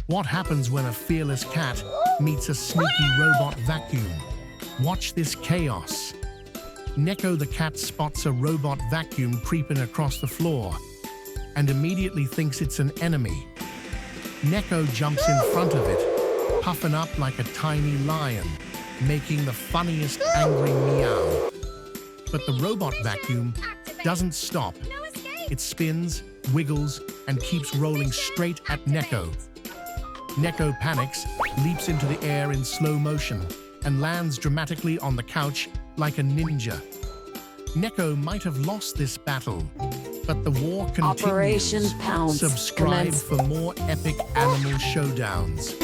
What happens when a fearless cat meets a sneaky robot vacuum? Watch this chaos. Neko the cat spots a robot vacuum creeping across the floor and immediately thinks it's an enemy. Neko jumps in front of it, puffing up like a tiny lion, making the funniest angry meow. But the robot vacuum doesn't stop. It spins, wiggles, and keeps rolling straight at Neko. Neko panics, leaps into the air in slow motion, and lands dramatically on the couch like a ninja. Neko might have lost this battle, but the war continues. Operation Pounce Subscribe commence. for more epic animal showdowns.